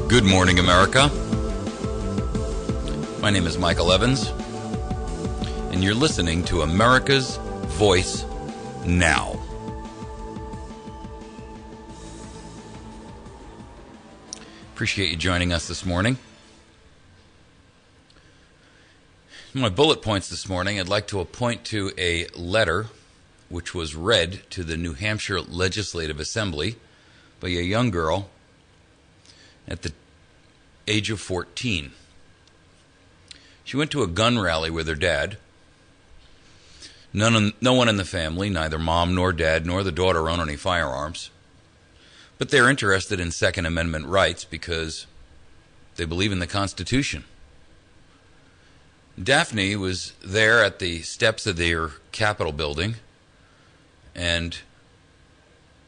Good morning, America. My name is Michael Evans, and you're listening to America's Voice Now. Appreciate you joining us this morning. In my bullet points this morning, I'd like to point to a letter which was read to the New Hampshire Legislative Assembly by a young girl at the age of 14. She went to a gun rally with her dad. No one in the family, neither mom nor dad nor the daughter, own any firearms. But they're interested in Second Amendment rights because they believe in the Constitution. Daphne was there at the steps of their Capitol building, and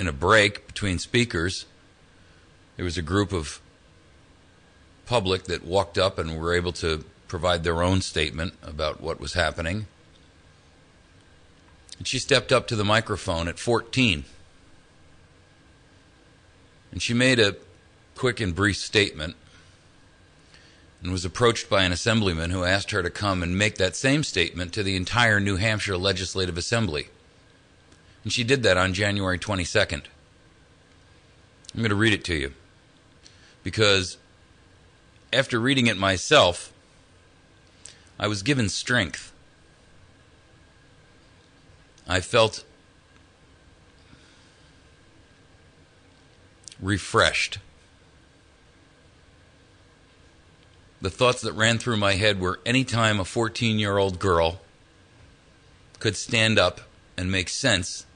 in a break between speakers, there was a group of public that walked up and were able to provide their own statement about what was happening. And she stepped up to the microphone at 14. And she made a quick and brief statement and was approached by an assemblyman who asked her to come and make that same statement to the entire New Hampshire Legislative Assembly. And she did that on January 22nd. I'm going to read it to you because after reading it myself, I was given strength. I felt refreshed. The thoughts that ran through my head were anytime a 14-year-old girl could stand up and make sense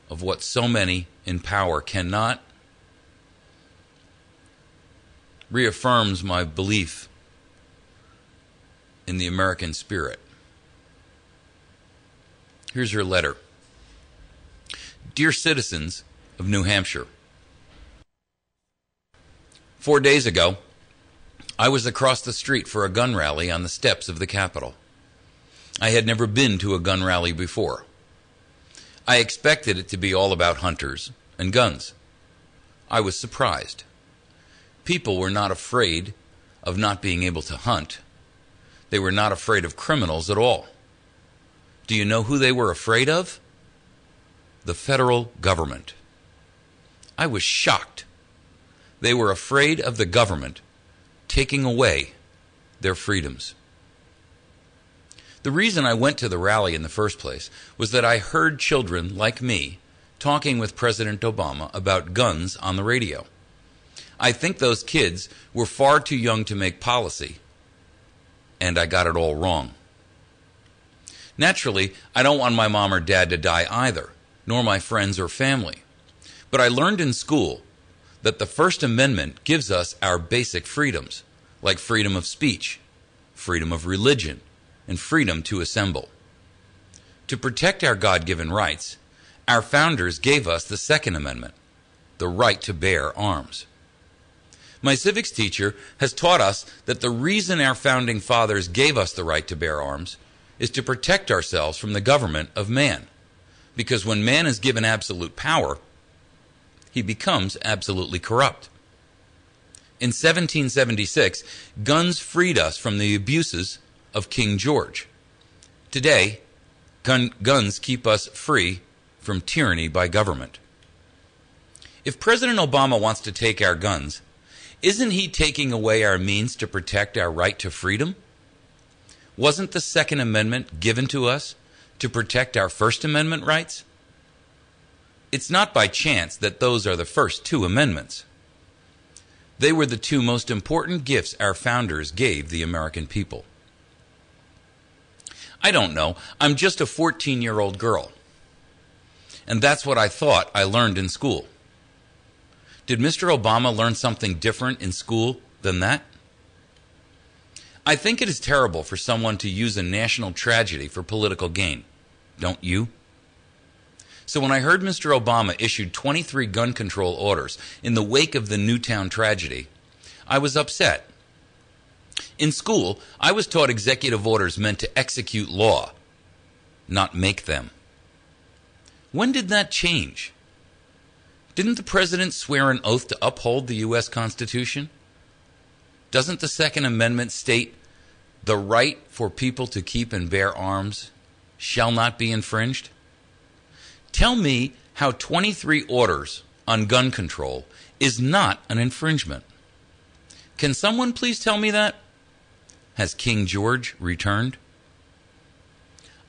of what so many in power cannot, reaffirms my belief in the American spirit. Here's her letter. Dear citizens of New Hampshire, 4 days ago, I was across the street for a gun rally on the steps of the Capitol. I had never been to a gun rally before. I expected it to be all about hunters and guns. I was surprised. People were not afraid of not being able to hunt. They were not afraid of criminals at all. Do you know who they were afraid of? The federal government. I was shocked. They were afraid of the government taking away their freedoms. The reason I went to the rally in the first place was that I heard children like me talking with President Obama about guns on the radio. I think those kids were far too young to make policy, and I got it all wrong. Naturally, I don't want my mom or dad to die either, nor my friends or family. But I learned in school that the First Amendment gives us our basic freedoms, like freedom of speech, freedom of religion, and freedom to assemble. To protect our God-given rights, our founders gave us the Second Amendment, the right to bear arms. My civics teacher has taught us that the reason our founding fathers gave us the right to bear arms is to protect ourselves from the government of man. Because when man is given absolute power, he becomes absolutely corrupt. In 1776, guns freed us from the abuses of King George. Today, guns keep us free from tyranny by government. If President Obama wants to take our guns, isn't he taking away our means to protect our right to freedom? Wasn't the Second Amendment given to us to protect our First Amendment rights? It's not by chance that those are the first two amendments. They were the two most important gifts our founders gave the American people. I don't know. I'm just a 14-year-old girl. And that's what I thought I learned in school. Did Mr. Obama learn something different in school than that? I think it is terrible for someone to use a national tragedy for political gain. Don't you? So when I heard Mr. Obama issued 23 gun control orders in the wake of the Newtown tragedy, I was upset. In school, I was taught executive orders meant to execute law, not make them. When did that change? Didn't the president swear an oath to uphold the U.S. Constitution? Doesn't the Second Amendment state the right for people to keep and bear arms shall not be infringed? Tell me how 23 orders on gun control is not an infringement. Can someone please tell me that? Has King George returned?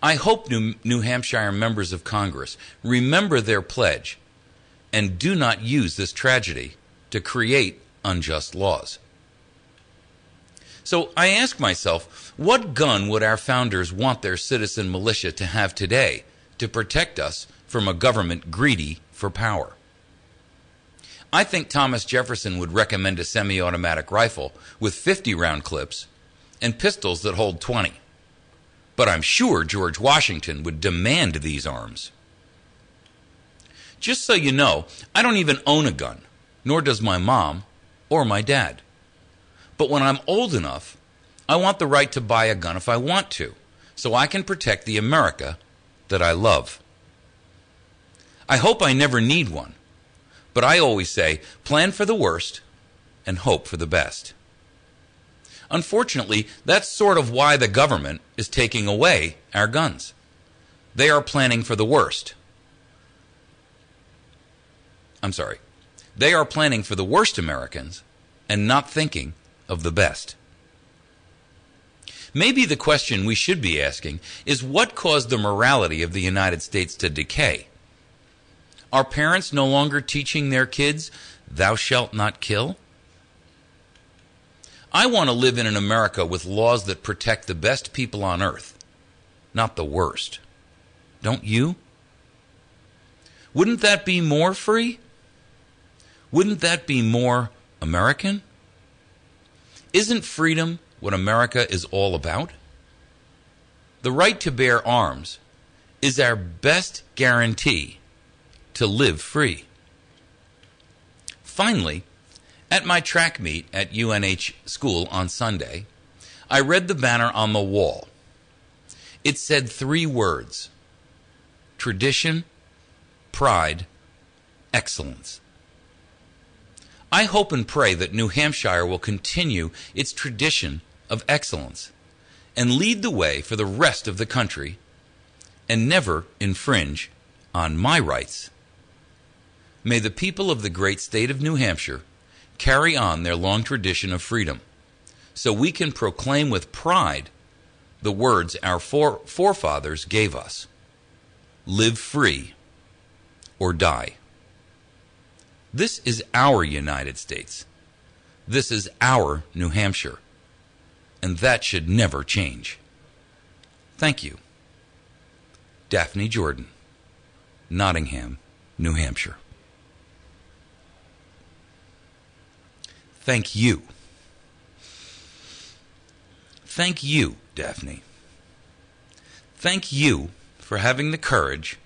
I hope New Hampshire members of Congress remember their pledge and do not use this tragedy to create unjust laws. So I ask myself, what gun would our founders want their citizen militia to have today to protect us from a government greedy for power? I think Thomas Jefferson would recommend a semi-automatic rifle with 50-round clips and pistols that hold 20. But I'm sure George Washington would demand these arms. Just so you know, I don't even own a gun, nor does my mom or my dad. But when I'm old enough, I want the right to buy a gun if I want to, so I can protect the America that I love. I hope I never need one, but I always say, plan for the worst and hope for the best. Unfortunately, that's sort of why the government is taking away our guns. They are planning for the worst. They are planning for the worst Americans and not thinking of the best. Maybe the question we should be asking is, what caused the morality of the United States to decay? Are parents no longer teaching their kids, "Thou shalt not kill"? I want to live in an America with laws that protect the best people on earth, not the worst. Don't you? Wouldn't that be more free? Wouldn't that be more American? Isn't freedom what America is all about? The right to bear arms is our best guarantee to live free. Finally, at my track meet at UNH school on Sunday, I read the banner on the wall. It said 3 words: tradition, pride, excellence. I hope and pray that New Hampshire will continue its tradition of excellence and lead the way for the rest of the country and never infringe on my rights. May the people of the great state of New Hampshire carry on their long tradition of freedom so we can proclaim with pride the words our forefathers gave us: live free or die. This is our United States. This is our New Hampshire. And that should never change. Thank you. Daphne Jordan, Nottingham, New Hampshire. Thank you. Thank you, Daphne. Thank you for having the courage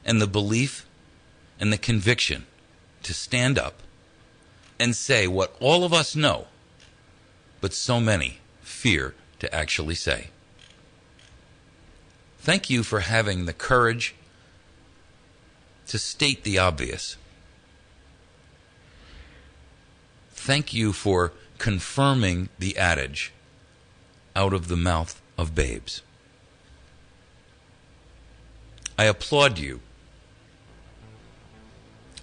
and the belief and the conviction to stand up and say what all of us know, but so many fear to actually say. Thank you for having the courage to state the obvious. Thank you for confirming the adage out of the mouth of babes. I applaud you,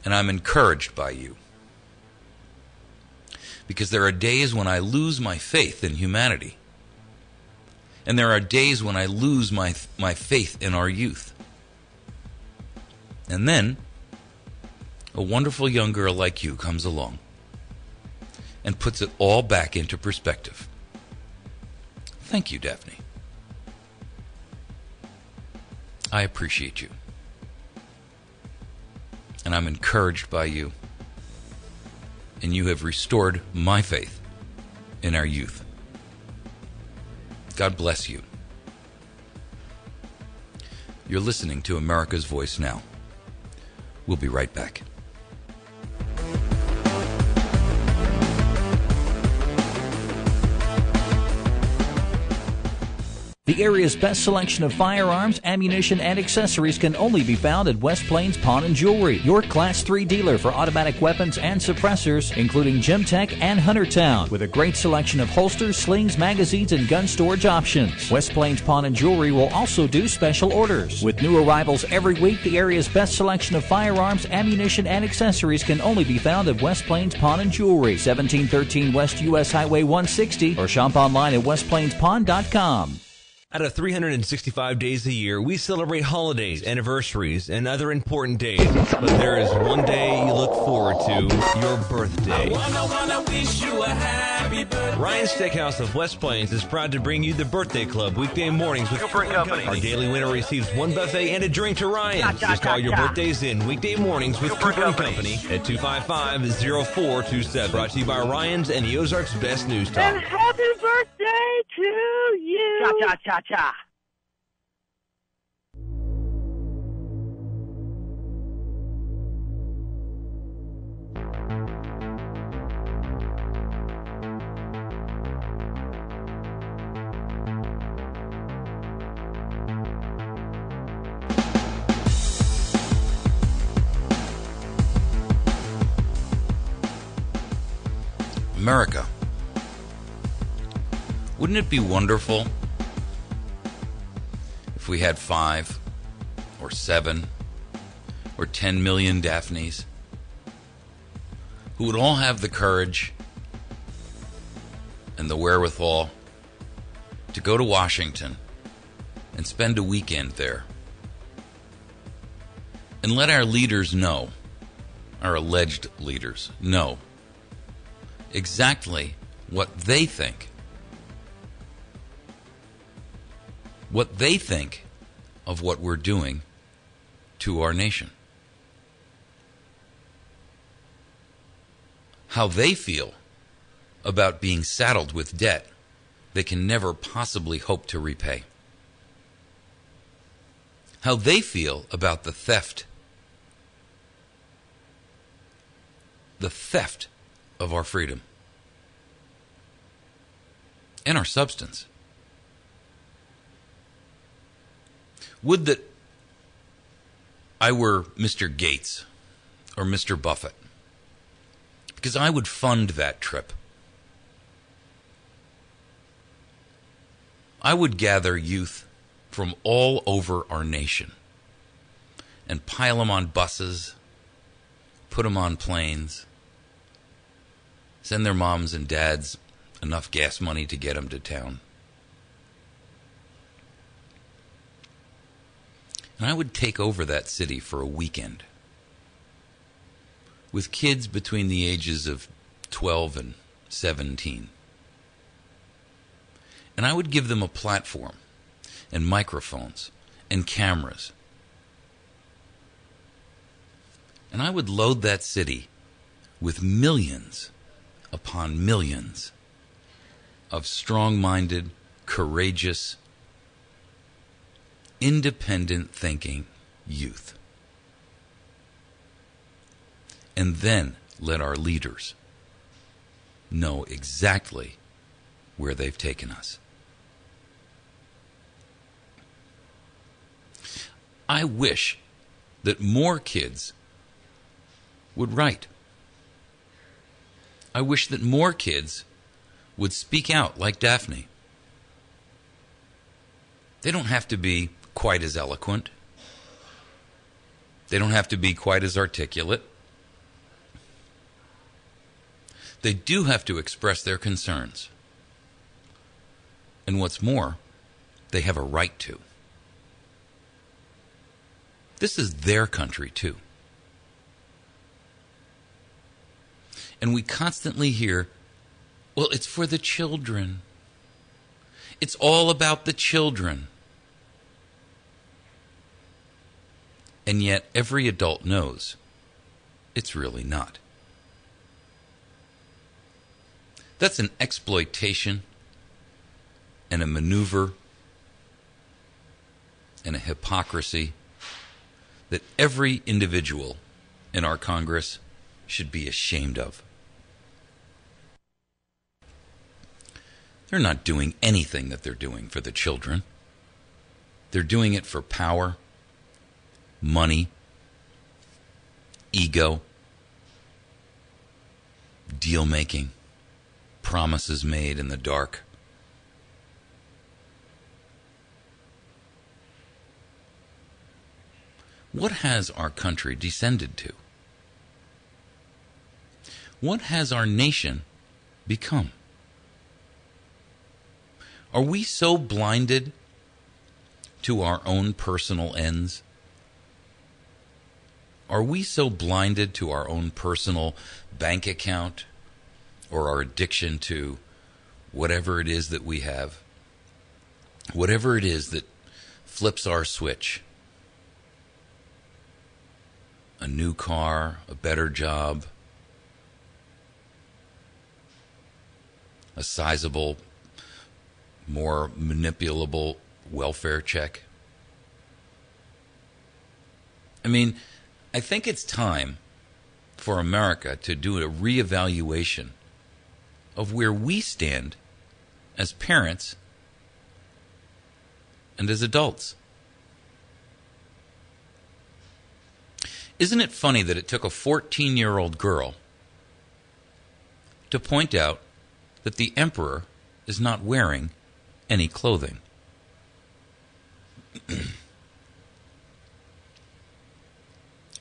and I'm encouraged by you, because there are days when I lose my faith in humanity, and there are days when I lose my faith in our youth. And then a wonderful young girl like you comes along and puts it all back into perspective. Thank you, Daphne. I appreciate you. And I'm encouraged by you. And you have restored my faith in our youth. God bless you. You're listening to America's Voice Now. We'll be right back. The The area's best selection of firearms, ammunition, and accessories can only be found at West Plains Pawn and Jewelry, your Class 3 dealer for automatic weapons and suppressors, including Gemtech and Huntertown, with a great selection of holsters, slings, magazines, and gun storage options. West Plains Pawn and Jewelry will also do special orders. With new arrivals every week, the area's best selection of firearms, ammunition, and accessories can only be found at West Plains Pawn and Jewelry, 1713 West U.S. Highway 160, or shop online at westplainspawn.com. Out of 365 days a year, we celebrate holidays, anniversaries, and other important days. But there is one day you look forward to, your birthday. I wanna wish you a happy birthday. Ryan's Steakhouse of West Plains is proud to bring you the Birthday Club weekday mornings with Cooper & Company. Our daily winner receives one buffet and a drink to Ryan's. Just call your birthdays in weekday mornings with Cooper & Company at 255-0427. Brought to you by Ryan's and the Ozarks Best News Talk. And happy birthday to you. Cha-cha-cha. Cha. America. Wouldn't it be wonderful if we had 5 or 7 or 10 million Daphnes who would all have the courage and the wherewithal to go to Washington and spend a weekend there and let our leaders know, our alleged leaders know, exactly what they think. What they think of what we're doing to our nation. How they feel about being saddled with debt they can never possibly hope to repay. How they feel about the theft of our freedom and our substance. Would that I were Mr. Gates or Mr. Buffett, because I would fund that trip. I would gather youth from all over our nation and pile them on buses, put them on planes, send their moms and dads enough gas money to get them to town. And I would take over that city for a weekend with kids between the ages of 12 and 17. And I would give them a platform and microphones and cameras. And I would load that city with millions upon millions of strong-minded, courageous, independent thinking youth. And then let our leaders know exactly where they've taken us. I wish that more kids would write. I wish that more kids would speak out like Daphne. They don't have to be quite as eloquent. They don't have to be quite as articulate. They do have to express their concerns. And what's more, they have a right to. This is their country, too. And we constantly hear, well, it's for the children. It's all about the children. And yet every adult knows it's really not. That's an exploitation and a maneuver and a hypocrisy that every individual in our Congress should be ashamed of. They're not doing anything that they're doing for the children. They're doing it for power, money, ego, deal-making, promises made in the dark. What has our country descended to? What has our nation become? Are we so blinded to our own personal ends? Are we so blinded to our own personal bank account or our addiction to whatever it is that we have? Whatever it is that flips our switch. A new car, a better job, a sizable, more manipulable welfare check. I mean, I think it's time for America to do a reevaluation of where we stand as parents and as adults. Isn't it funny that it took a 14-year-old girl to point out that the emperor is not wearing any clothing?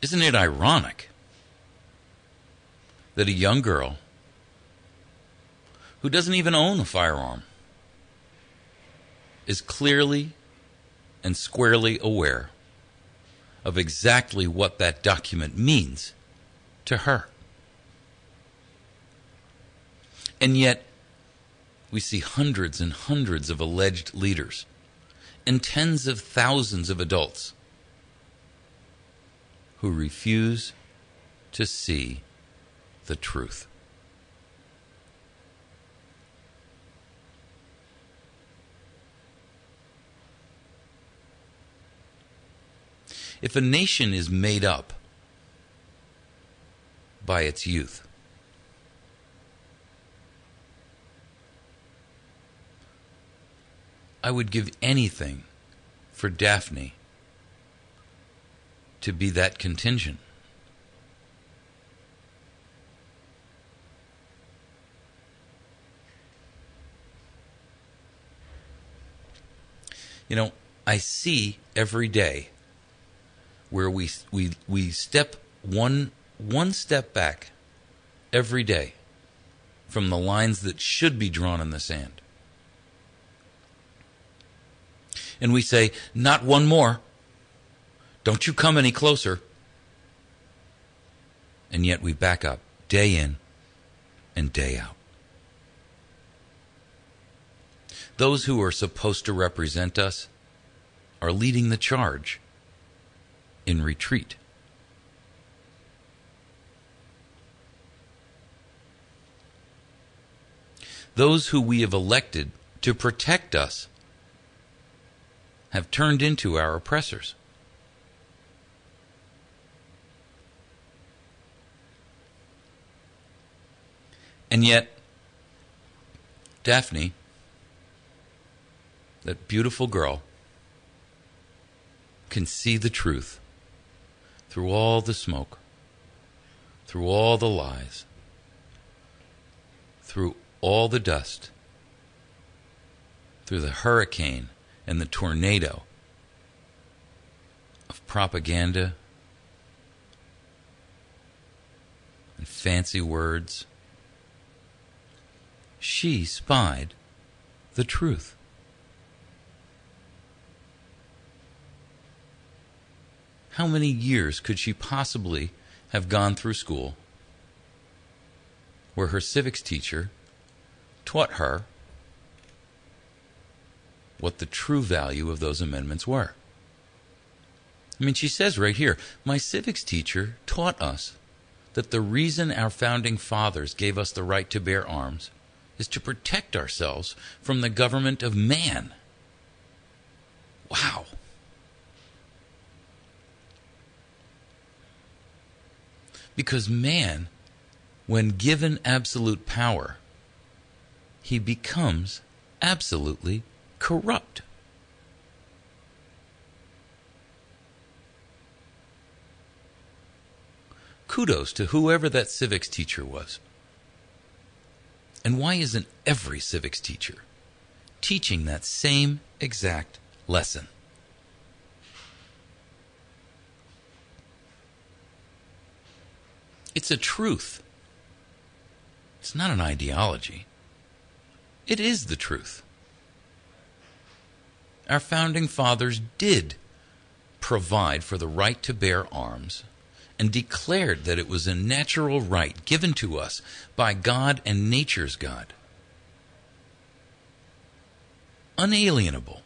Isn't it ironic that a young girl who doesn't even own a firearm is clearly and squarely aware of exactly what that document means to her? And yet, we see hundreds and hundreds of alleged leaders and tens of thousands of adults who refuse to see the truth. If a nation is made up by its youth, I would give anything for Daphne to be that contingent. You know, I see every day where we step one step back every day from the lines that should be drawn in the sand. And we say, not one more. Don't you come any closer. And yet we back up day in and day out. Those who are supposed to represent us are leading the charge in retreat. Those who we have elected to protect us have turned into our oppressors. And yet, Daphne, that beautiful girl, can see the truth through all the smoke, through all the lies, through all the dust, through the hurricane and the tornado of propaganda and fancy words. She spied the truth. How many years could she possibly have gone through school where her civics teacher taught her what the true value of those amendments were? I mean, she says right here, my civics teacher taught us that the reason our founding fathers gave us the right to bear arms is to protect ourselves from the government of man. Wow. Because man, when given absolute power, he becomes absolutely corrupt. kudos to whoever that civics teacher was. And why isn't every civics teacher teaching that same exact lesson? It's a truth. It's not an ideology. It is the truth. Our founding fathers did provide for the right to bear arms and declared that it was a natural right given to us by God and nature's God. Unalienable,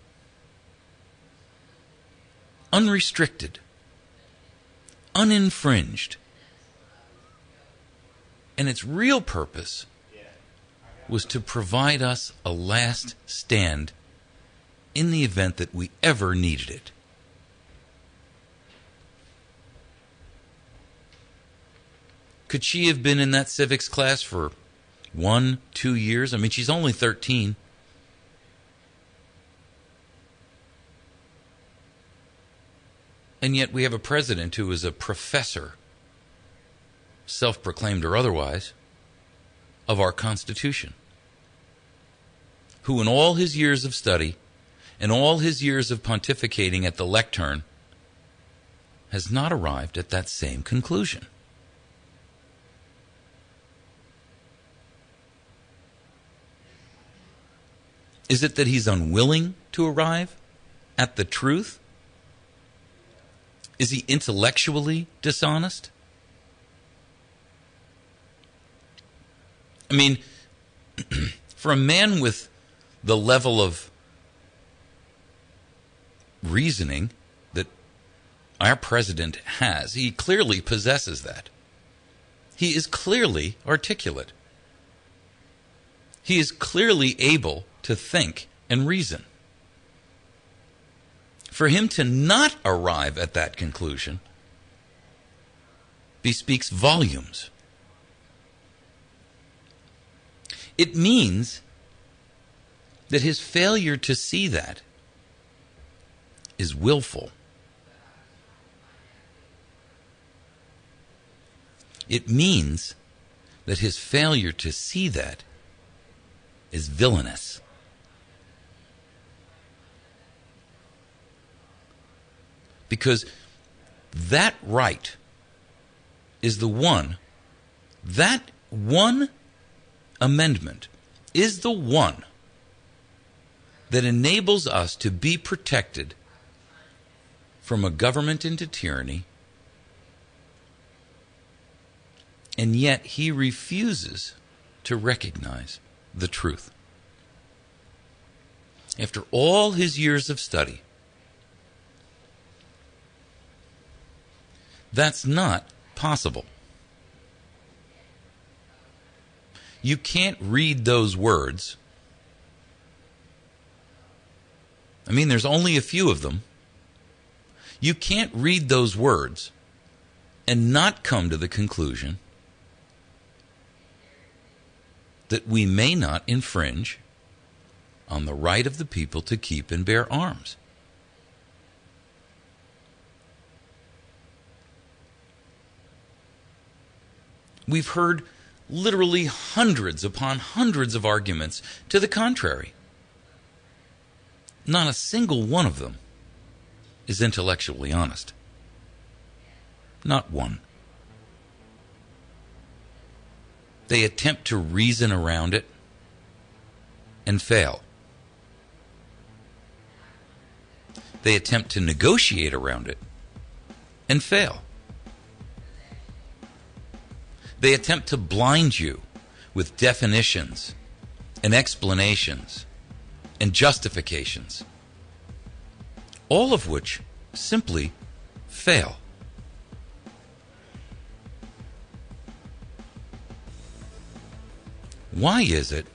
unrestricted, uninfringed. And its real purpose was to provide us a last stand in the event that we ever needed it. Could she have been in that civics class for 1-2 years? I mean, she's only 13. And yet we have a president who is a professor, self-proclaimed or otherwise, of our Constitution, who in all his years of study and all his years of pontificating at the lectern has not arrived at that same conclusion. Is it that he's unwilling to arrive at the truth? Is he intellectually dishonest? I mean, for a man with the level of reasoning that our president has, he clearly possesses that. He is clearly articulate. He is clearly able to think and reason. For him to not arrive at that conclusion bespeaks volumes. It means that his failure to see that is willful. It means that his failure to see that is villainous. Because that right is the one, that one amendment is the one that enables us to be protected from a government into tyranny, and yet he refuses to recognize the truth. After all his years of study, that's not possible. You can't read those words. I mean, there's only a few of them. You can't read those words and not come to the conclusion that we may not infringe on the right of the people to keep and bear arms. We've heard literally hundreds upon hundreds of arguments to the contrary. Not a single one of them is intellectually honest. Not one. They attempt to reason around it and fail. They attempt to negotiate around it and fail. They attempt to blind you with definitions and explanations and justifications, all of which simply fail. Why is it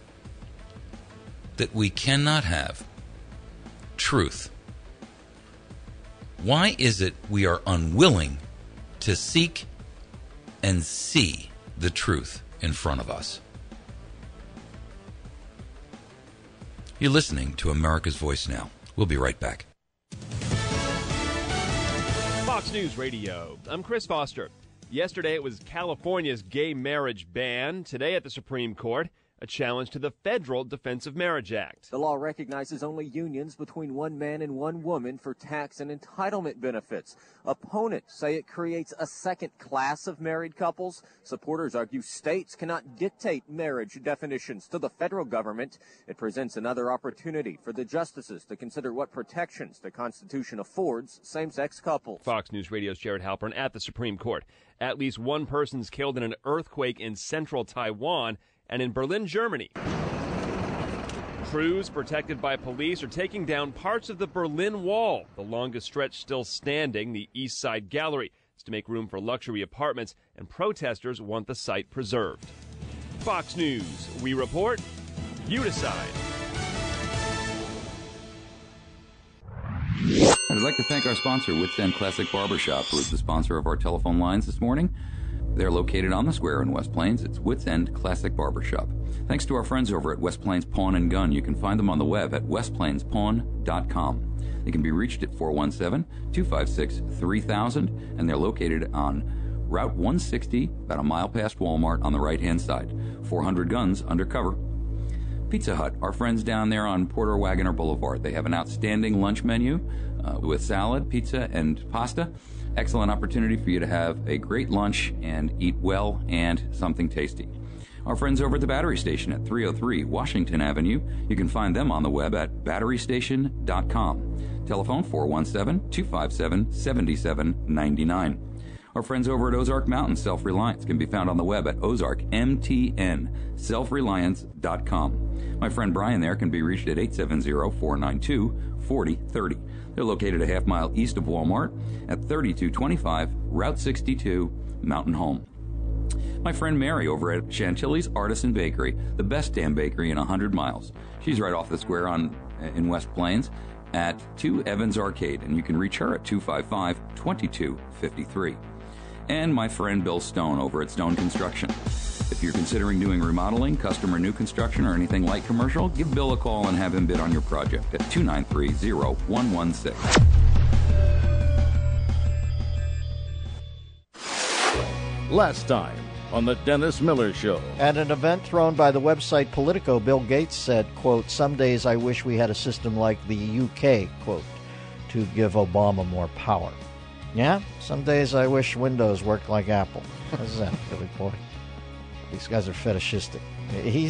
that we cannot have truth? Why is it we are unwilling to seek and see the truth in front of us? You're listening to America's Voice Now. We'll be right back. Fox News Radio. I'm Chris Foster. Yesterday, it was California's gay marriage ban. Today at the Supreme Court, a challenge to the Federal Defense of Marriage Act. The law recognizes only unions between one man and one woman for tax and entitlement benefits. Opponents say it creates a second class of married couples. Supporters argue states cannot dictate marriage definitions to the federal government. It presents another opportunity for the justices to consider what protections the Constitution affords same-sex couples. Fox News Radio's Jared Halpern at the Supreme Court. At least one person's killed in an earthquake in central Taiwan and in Berlin, Germany. Crews protected by police are taking down parts of the Berlin Wall, the longest stretch still standing, the East Side Gallery. It's to make room for luxury apartments, and protesters want the site preserved. Fox News, we report, you decide. I'd like to thank our sponsor, Wits End Classic Barbershop, who is the sponsor of our telephone lines this morning. They're located on the square in West Plains. It's Wits End Classic Barbershop. Thanks to our friends over at West Plains Pawn and Gun. You can find them on the web at westplainspawn.com. They can be reached at 417-256-3000, and they're located on Route 160, about a mile past Walmart on the right-hand side. 400 guns undercover. Pizza Hut, our friends down there on Porter Wagoner Boulevard. They have an outstanding lunch menu with salad, pizza, and pasta. Excellent opportunity for you to have a great lunch and eat well and something tasty. Our friends over at the Battery Station at 303 Washington Avenue. You can find them on the web at batterystation.com. Telephone 417-257-7799. Our friends over at Ozark Mountain Self-Reliance can be found on the web at ozarkmtnselfreliance.com. My friend Brian there can be reached at 870-492-4030. They're located a half-mile east of Walmart at 3225 Route 62, Mountain Home. My friend Mary over at Chantilly's Artisan Bakery, the best damn bakery in 100 miles. She's right off the square in West Plains at 2 Evans Arcade, and you can reach her at 255-2253. And my friend Bill Stone over at Stone Construction. If you're considering doing remodeling, custom or new construction, or anything light commercial, give Bill a call and have him bid on your project at 293-0116. Last time on the Dennis Miller Show. At an event thrown by the website Politico, Bill Gates said, quote, "Some days I wish we had a system like the UK, quote, to give Obama more power." Yeah, some days I wish Windows worked like Apple. How's that, Billy Boy? These guys are fetishistic. He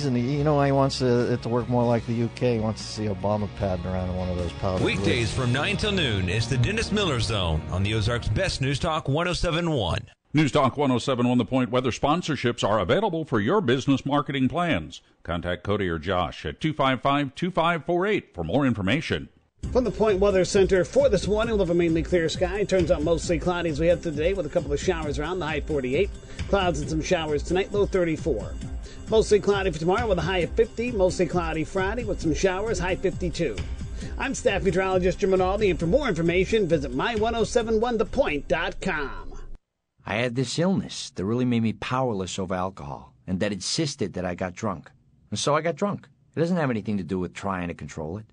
wants it to work more like the UK. He wants to see Obama padding around in one of those powder. Weekdays from 9 till noon, it's the Dennis Miller Zone on the Ozark's Best News Talk 107.1. News Talk 107.1 The Point Weather sponsorships are available for your business marketing plans. Contact Cody or Josh at 255-2548 for more information. From the Point Weather Center for this morning, we'll have a mainly clear sky. Turns out mostly cloudy as we head through the day with a couple of showers around, the high 48. Clouds and some showers tonight, low 34. Mostly cloudy for tomorrow with a high of 50. Mostly cloudy Friday with some showers, high 52. I'm staff meteorologist Jim Rinaldi, and for more information, visit my1071thepoint.com. I had this illness that really made me powerless over alcohol, and that insisted that I got drunk. And so I got drunk. It doesn't have anything to do with trying to control it.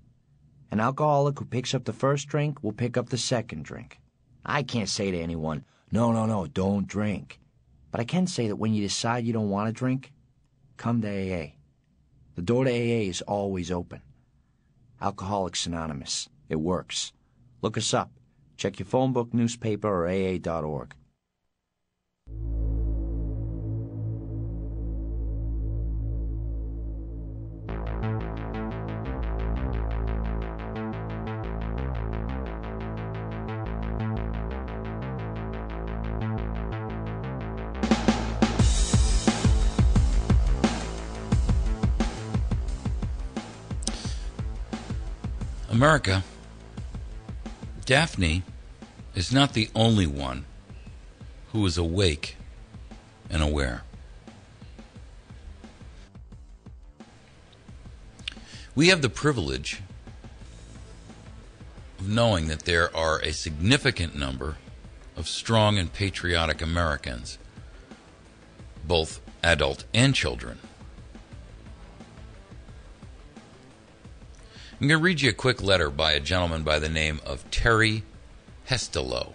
An alcoholic who picks up the first drink will pick up the second drink. I can't say to anyone, no, don't drink. But I can say that when you decide you don't want to drink, come to AA. The door to AA is always open. Alcoholics Anonymous. It works. Look us up. Check your phone book, newspaper, or AA.org. America, Daphne is not the only one who is awake and aware. We have the privilege of knowing that there are a significant number of strong and patriotic Americans, both adult and children. I'm going to read you a quick letter by a gentleman by the name of Terry Hestlow.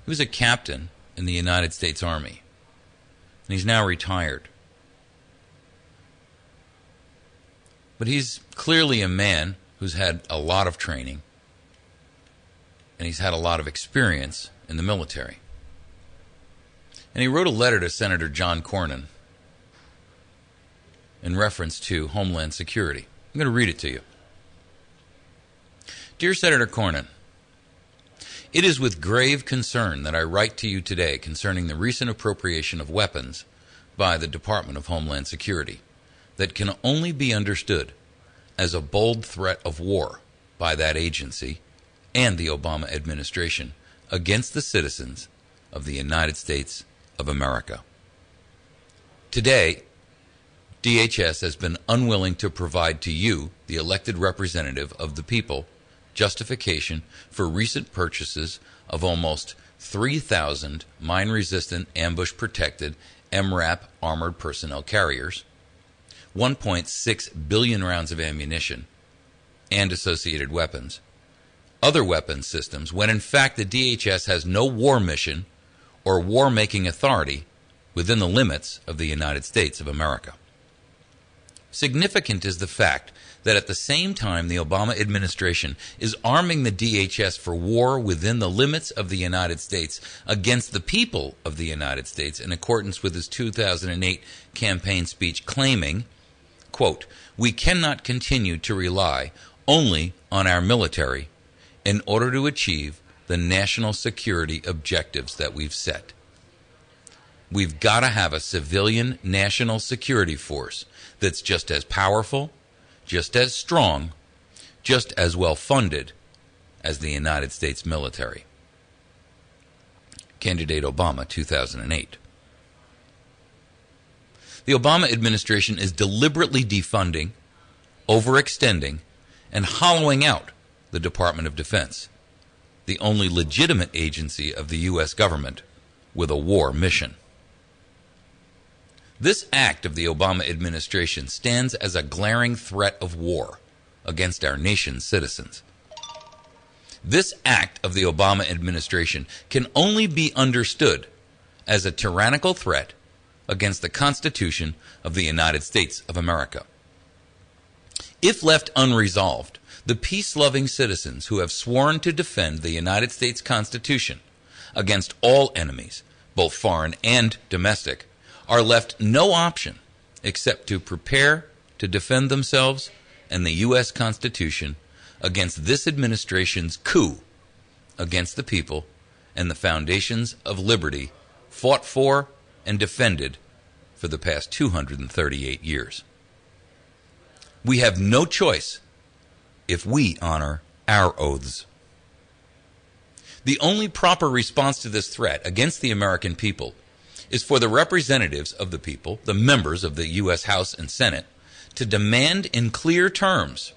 He was a captain in the United States Army, and he's now retired. But he's clearly a man who's had a lot of training, and he's had a lot of experience in the military. And he wrote a letter to Senator John Cornyn in reference to Homeland Security. I'm going to read it to you. Dear Senator Cornyn, it is with grave concern that I write to you today concerning the recent appropriation of weapons by the Department of Homeland Security that can only be understood as a bold threat of war by that agency and the Obama administration against the citizens of the United States of America. Today, DHS has been unwilling to provide to you, the elected representative of the people, justification for recent purchases of almost 3,000 mine-resistant, ambush-protected MRAP armored personnel carriers, 1.6 billion rounds of ammunition, and associated weapons, other weapons systems, when in fact the DHS has no war mission or war-making authority within the limits of the United States of America. Significant is the fact that at the same time the Obama administration is arming the DHS for war within the limits of the United States against the people of the United States in accordance with his 2008 campaign speech claiming, quote, "We cannot continue to rely only on our military in order to achieve the national security objectives that we've set. We've got to have a civilian national security force that's just as powerful, just as strong, just as well funded as the United States military." Candidate Obama, 2008. The Obama administration is deliberately defunding, overextending, and hollowing out the Department of Defense, the only legitimate agency of the U.S. government with a war mission. This act of the Obama administration stands as a glaring threat of war against our nation's citizens. This act of the Obama administration can only be understood as a tyrannical threat against the Constitution of the United States of America. If left unresolved, the peace-loving citizens who have sworn to defend the United States Constitution against all enemies, both foreign and domestic, are left no option except to prepare to defend themselves and the U.S. Constitution against this administration's coup against the people and the foundations of liberty fought for and defended for the past 238 years. We have no choice if we honor our oaths. The only proper response to this threat against the American people is for the representatives of the people, the members of the U.S. House and Senate, to demand in clear terms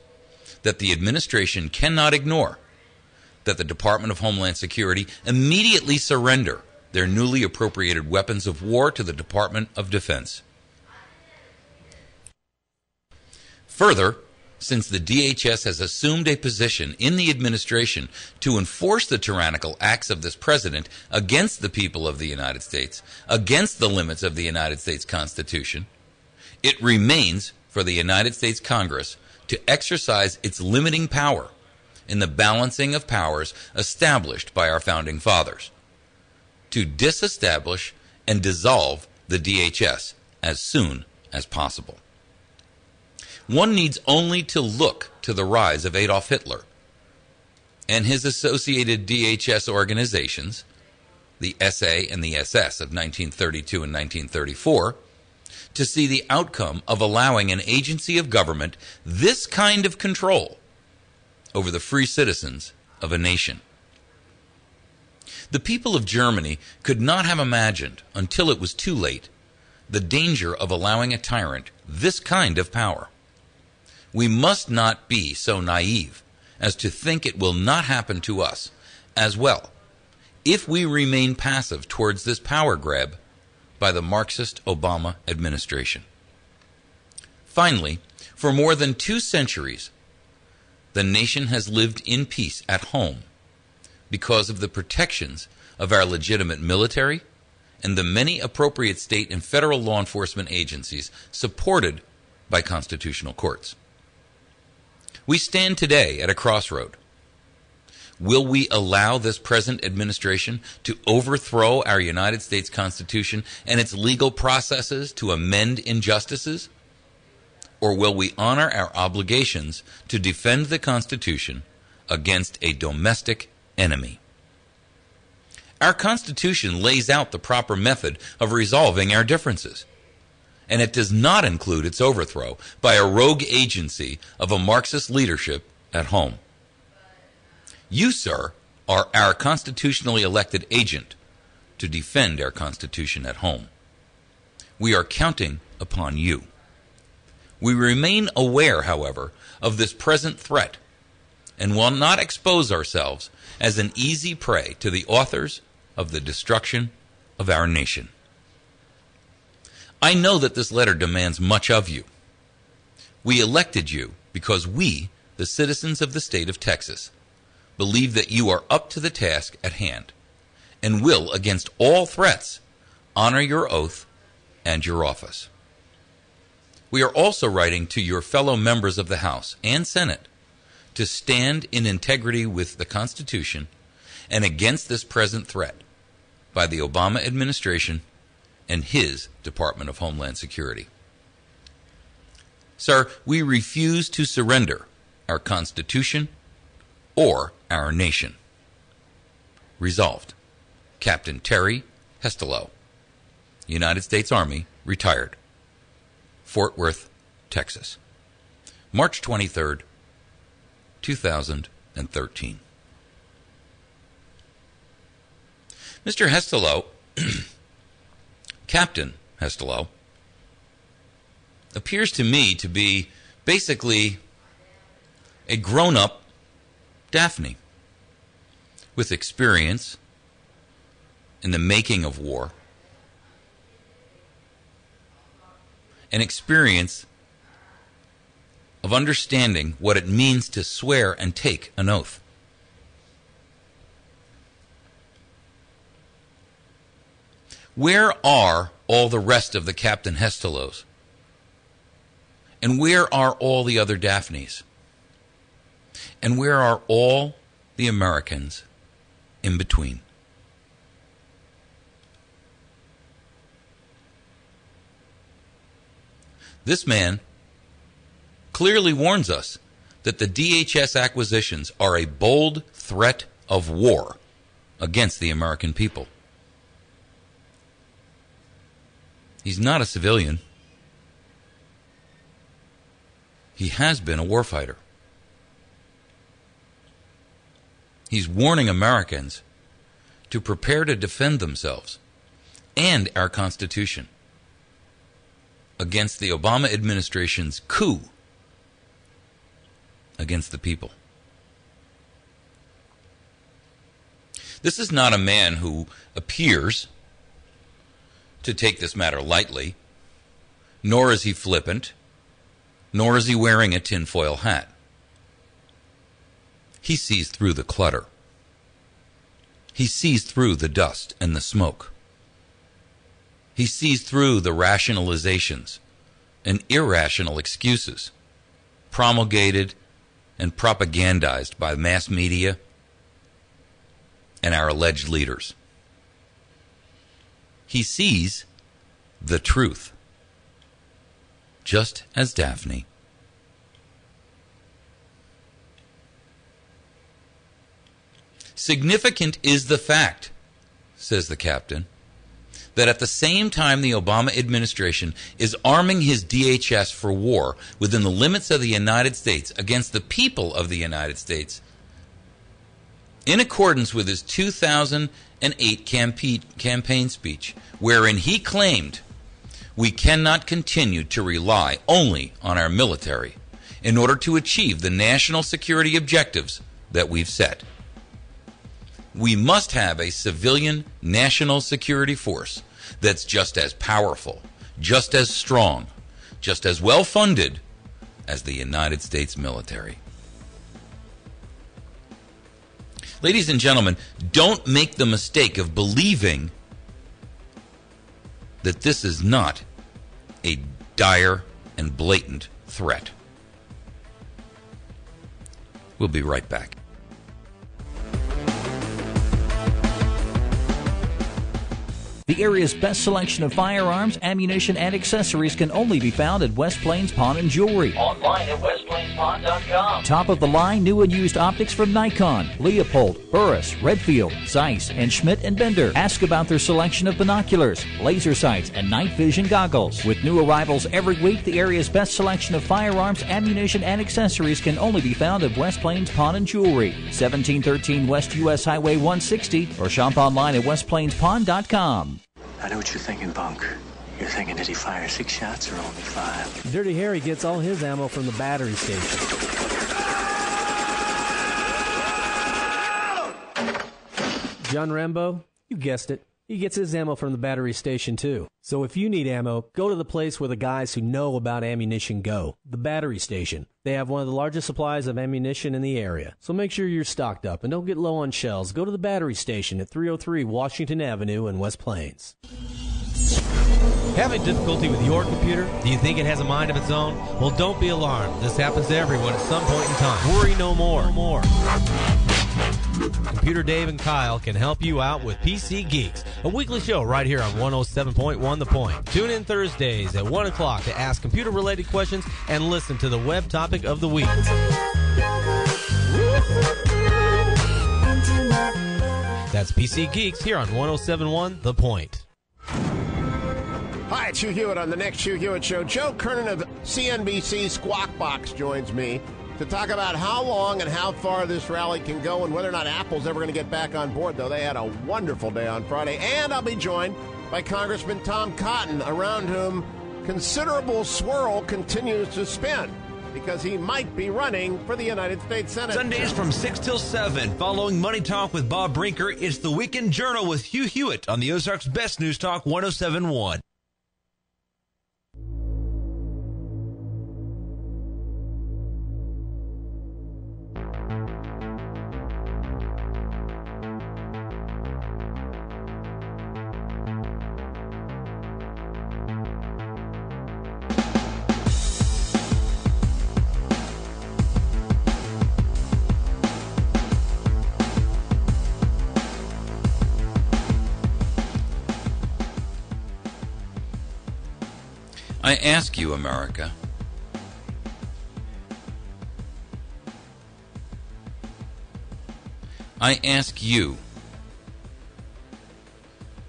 that the administration cannot ignore that the Department of Homeland Security immediately surrender their newly appropriated weapons of war to the Department of Defense. Further, since the DHS has assumed a position in the administration to enforce the tyrannical acts of this president against the people of the United States, against the limits of the United States Constitution, it remains for the United States Congress to exercise its limiting power in the balancing of powers established by our founding fathers, to disestablish and dissolve the DHS as soon as possible. One needs only to look to the rise of Adolf Hitler and his associated DHS organizations, the SA and the SS of 1932 and 1934, to see the outcome of allowing an agency of government this kind of control over the free citizens of a nation. The people of Germany could not have imagined, until it was too late, the danger of allowing a tyrant this kind of power. We must not be so naive as to think it will not happen to us as well if we remain passive towards this power grab by the Marxist Obama administration. Finally, for more than 2 centuries, the nation has lived in peace at home because of the protections of our legitimate military, and the many appropriate state and federal law enforcement agencies supported by constitutional courts. We stand today at a crossroad. Will we allow this present administration to overthrow our United States Constitution and its legal processes to amend injustices? Or will we honor our obligations to defend the Constitution against a domestic enemy? Our Constitution lays out the proper method of resolving our differences, and it does not include its overthrow by a rogue agency of a Marxist leadership at home. You, sir, are our constitutionally elected agent to defend our Constitution at home. We are counting upon you. We remain aware, however, of this present threat and will not expose ourselves as an easy prey to the authors of the destruction of our nation. I know that this letter demands much of you. We elected you because we, the citizens of the state of Texas, believe that you are up to the task at hand and will, against all threats, honor your oath and your office. We are also writing to your fellow members of the House and Senate to stand in integrity with the Constitution and against this present threat by the Obama administration and his Department of Homeland Security. Sir, we refuse to surrender our Constitution or our nation. Resolved, Captain Terry Hestlow, United States Army, retired, Fort Worth, Texas, March 23rd, 2013. Mr. Hestlow, Captain Hestlow, appears to me to be basically a grown-up Daphne with experience in the making of war, an experience of understanding what it means to swear and take an oath. Where are all the rest of the Captain Hestlows? And where are all the other Daphnes? And where are all the Americans in between? This man clearly warns us that the DHS acquisitions are a bold threat of war against the American people. He's not a civilian. He has been a warfighter. He's warning Americans to prepare to defend themselves and our Constitution against the Obama administration's coup against the people. This is not a man who appears to take this matter lightly, nor is he flippant, nor is he wearing a tinfoil hat. He sees through the clutter. He sees through the dust and the smoke. He sees through the rationalizations and irrational excuses promulgated and propagandized by mass media and our alleged leaders. He sees the truth, just as Daphne. Significant is the fact, says the captain, that at the same time the Obama administration is arming his DHS for war within the limits of the United States against the people of the United States, in accordance with his 2008 campaign speech, wherein he claimed we cannot continue to rely only on our military in order to achieve the national security objectives that we've set. We must have a civilian national security force that's just as powerful, just as strong, just as well funded as the United States military. Ladies and gentlemen, don't make the mistake of believing that this is not a dire and blatant threat. We'll be right back. The area's best selection of firearms, ammunition, and accessories can only be found at West Plains Pawn and Jewelry. Online at westplainspawn.com. Top of the line new and used optics from Nikon, Leopold, Burris, Redfield, Zeiss, and Schmidt and Bender. Ask about their selection of binoculars, laser sights, and night vision goggles. With new arrivals every week, the area's best selection of firearms, ammunition, and accessories can only be found at West Plains Pawn and Jewelry, 1713 West US Highway 160, or shop online at westplainspawn.com. I know what you're thinking, Bunk. You're thinking, did he fire 6 shots or only 5? Dirty Harry gets all his ammo from the battery station. John Rambo, you guessed it. He gets his ammo from the battery station, too. So if you need ammo, go to the place where the guys who know about ammunition go, the battery station. They have one of the largest supplies of ammunition in the area. So make sure you're stocked up and don't get low on shells. Go to the battery station at 303 Washington Avenue in West Plains. Having difficulty with your computer? Do you think it has a mind of its own? Well, don't be alarmed. This happens to everyone at some point in time. Worry no more. Computer Dave and Kyle can help you out with PC Geeks, a weekly show right here on 107.1 The Point. Tune in Thursdays at 1 o'clock to ask computer-related questions and listen to the web topic of the week. That's PC Geeks here on 107.1 The Point. Hi, it's Hugh Hewitt on the next Hugh Hewitt Show. Joe Kernan of CNBC Squawk Box joins me to talk about how long and how far this rally can go and whether or not Apple's ever going to get back on board, though they had a wonderful day on Friday. And I'll be joined by Congressman Tom Cotton, around whom considerable swirl continues to spin because he might be running for the United States Senate. Sundays from 6 till 7, following Money Talk with Bob Brinker, it's the Weekend Journal with Hugh Hewitt on the Ozarks Best News Talk 107.1. I ask you, America, I ask you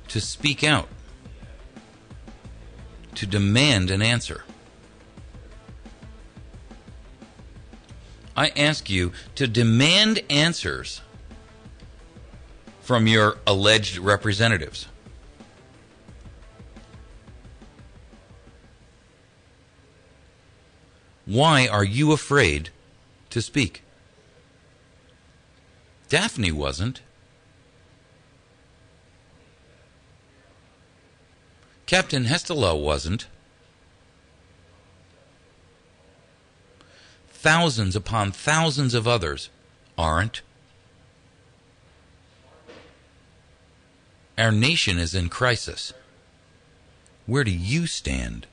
to speak out, to demand an answer. I ask you to demand answers from your alleged representatives. Why are you afraid to speak? Daphne wasn't. Captain Hestlow wasn't. Thousands upon thousands of others aren't. Our nation is in crisis. Where do you stand?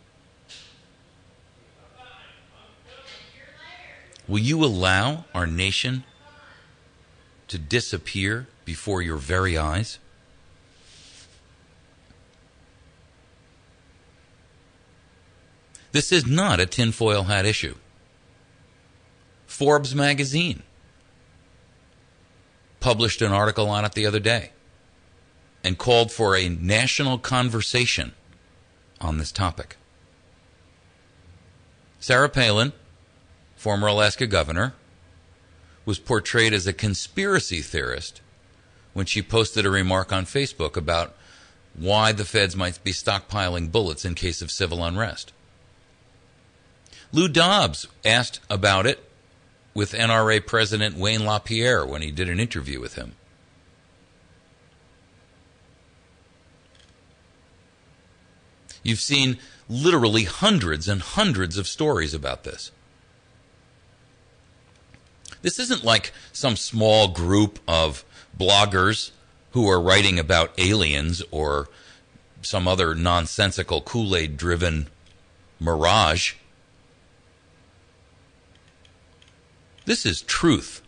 Will you allow our nation to disappear before your very eyes? This is not a tinfoil hat issue. Forbes magazine published an article on it the other day and called for a national conversation on this topic. Sarah Palin, former Alaska governor, was portrayed as a conspiracy theorist when she posted a remark on Facebook about why the feds might be stockpiling bullets in case of civil unrest. Lou Dobbs asked about it with NRA President Wayne LaPierre when he did an interview with him. You've seen literally hundreds and hundreds of stories about this. This isn't like some small group of bloggers who are writing about aliens or some other nonsensical Kool-Aid driven mirage. This is truth.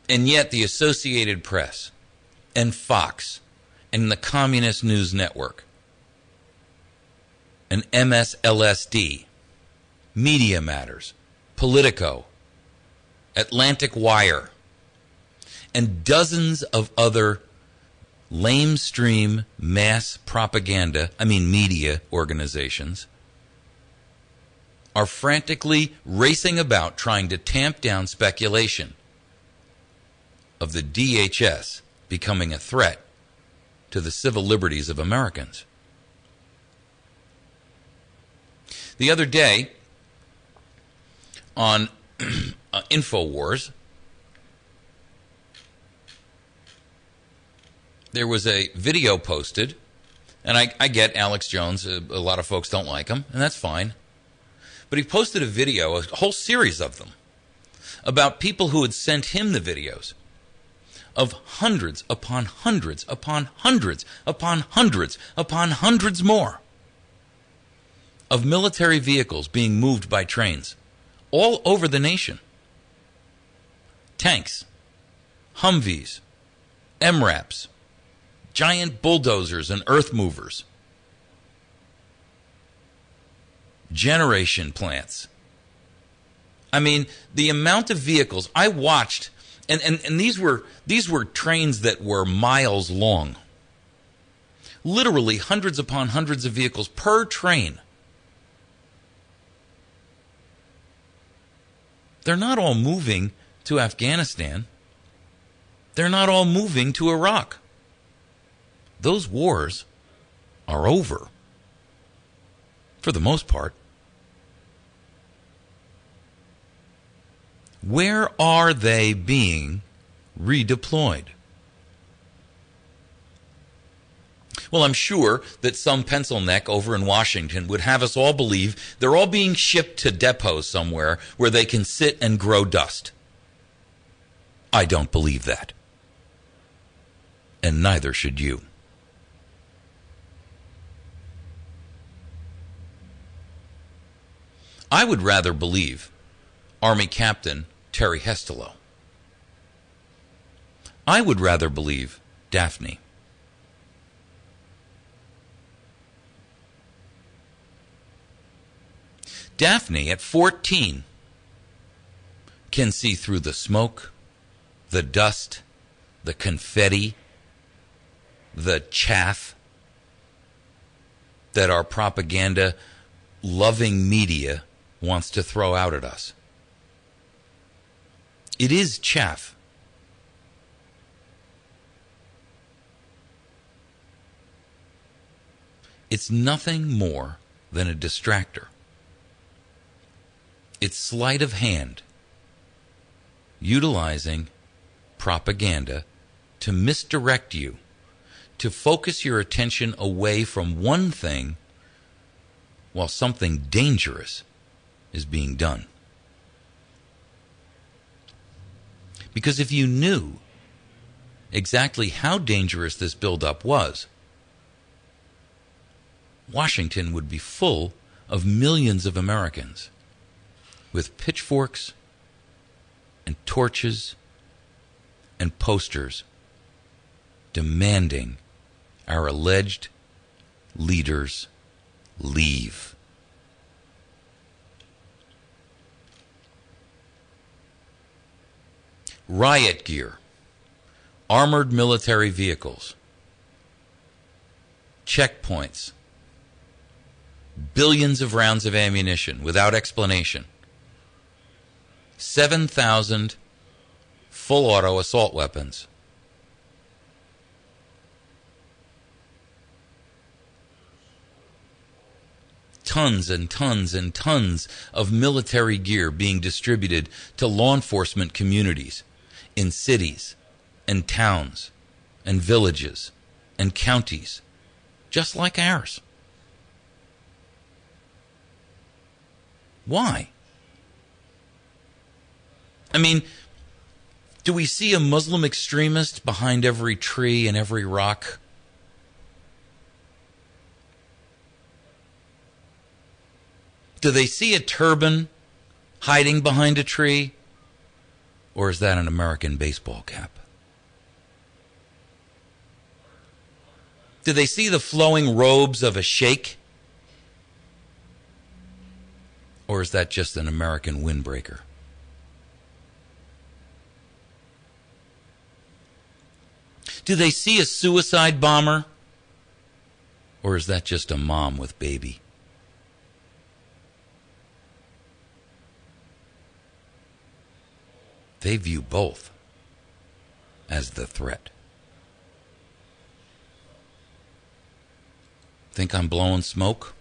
And yet the Associated Press and Fox and the Communist News Network and MSLSD, Media Matters, Politico, Atlantic Wire, and dozens of other lamestream mass propaganda, media organizations, are frantically racing about trying to tamp down speculation of the DHS becoming a threat to the civil liberties of Americans. The other day on InfoWars, there was a video posted, and I get Alex Jones, a lot of folks don't like him, and that's fine. But he posted a video, a whole series of them, about people who had sent him the videos of hundreds upon hundreds upon hundreds upon hundreds upon hundreds more of military vehicles being moved by trains all over the nation. Tanks, Humvees, MRAPs, giant bulldozers and earth movers, generation plants. The amount of vehicles I watched, and these were trains that were miles long. Literally hundreds upon hundreds of vehicles per train. They're not all moving to Afghanistan. They're not all moving to Iraq. Those wars are over, for the most part. Where are they being redeployed? Well, I'm sure that some pencil neck over in Washington would have us all believe they're all being shipped to depots somewhere where they can sit and grow dust. I don't believe that. And neither should you. I would rather believe Army Captain Terry Hestlow. I would rather believe Daphne. Daphne, at 14, can see through the smoke, the dust, the confetti, the chaff that our propaganda-loving media wants to throw out at us. It is chaff. It's nothing more than a distractor. It's sleight of hand, utilizing propaganda to misdirect you, to focus your attention away from one thing while something dangerous is being done. Because if you knew exactly how dangerous this buildup was, Washington would be full of millions of Americans with pitchforks and torches and posters demanding our alleged leaders leave. Riot gear, armored military vehicles, checkpoints, billions of rounds of ammunition without explanation, 7,000 full-auto assault weapons, tons and tons and tons of military gear being distributed to law enforcement communities in cities and towns and villages and counties, just like ours. Why? I mean, do we see a Muslim extremist behind every tree and every rock? Do they see a turban hiding behind a tree? Or is that an American baseball cap? Do they see the flowing robes of a sheikh? Or is that just an American windbreaker? Do they see a suicide bomber? Or is that just a mom with baby? They view both as the threat. Think I'm blowing smoke?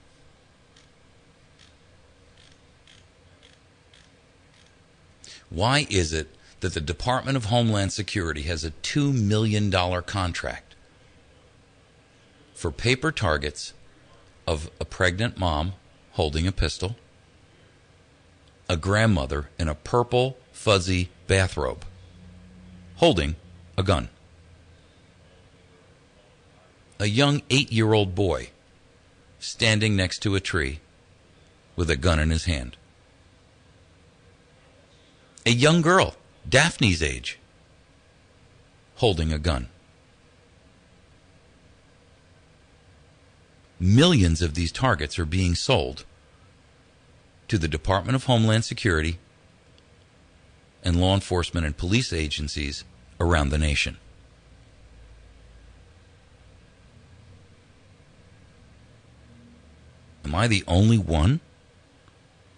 Why is it that the Department of Homeland Security has a $2 million contract for paper targets of a pregnant mom holding a pistol, a grandmother in a purple, fuzzy bathrobe holding a gun, a young 8-year-old boy standing next to a tree with a gun in his hand, a young girl, Daphne's age, holding a gun. Millions of these targets are being sold to the Department of Homeland Security and law enforcement and police agencies around the nation. Am I the only one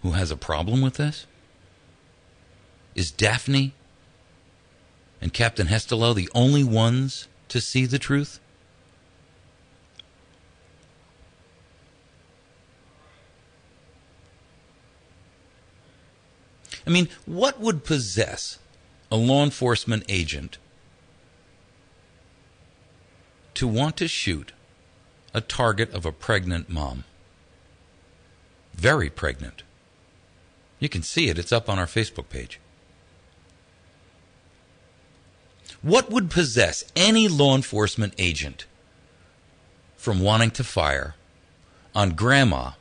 who has a problem with this? Is Daphne and Captain Hestlow the only ones to see the truth? I mean, what would possess a law enforcement agent to want to shoot a target of a pregnant mom? Very pregnant. You can see it. It's up on our Facebook page. What would possess any law enforcement agent from wanting to fire on Grandma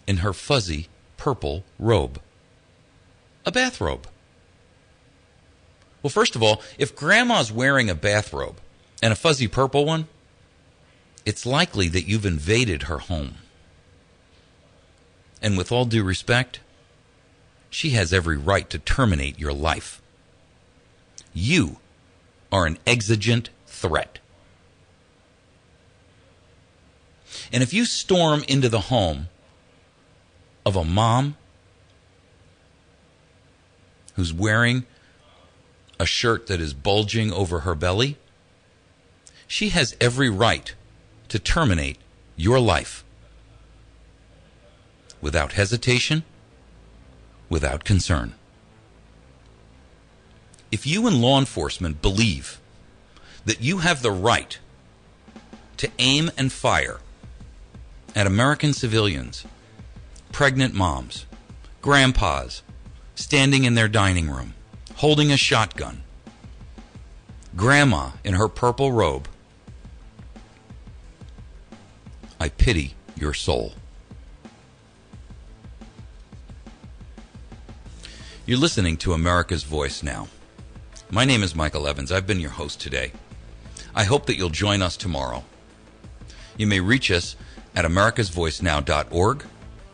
in her fuzzy purple robe? A bathrobe. Well, first of all, if Grandma's wearing a bathrobe and a fuzzy purple one, it's likely that you've invaded her home. And with all due respect, she has every right to terminate your life. You are an exigent threat. And if you storm into the home of a mom who's wearing a shirt that is bulging over her belly, she has every right to terminate your life without hesitation, without concern. If you in law enforcement believe that you have the right to aim and fire at American civilians, pregnant moms, grandpas, standing in their dining room, holding a shotgun, Grandma in her purple robe, I pity your soul. You're listening to America's Voice Now. My name is Michael Evans. I've been your host today. I hope that you'll join us tomorrow. You may reach us at americasvoicenow.org.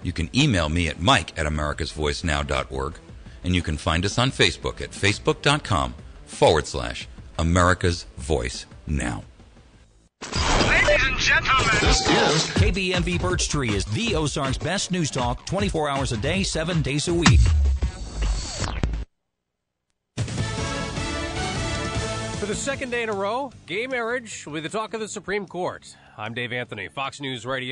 You can email me at mike@americasvoicenow.org. And you can find us on Facebook at facebook.com/America's Voice Now. Ladies and gentlemen, this is KBMV Birch Tree is the Ozarks' best news talk, 24 hours a day, 7 days a week. For the second day in a row, gay marriage will be the talk of the Supreme Court. I'm Dave Anthony, Fox News Radio.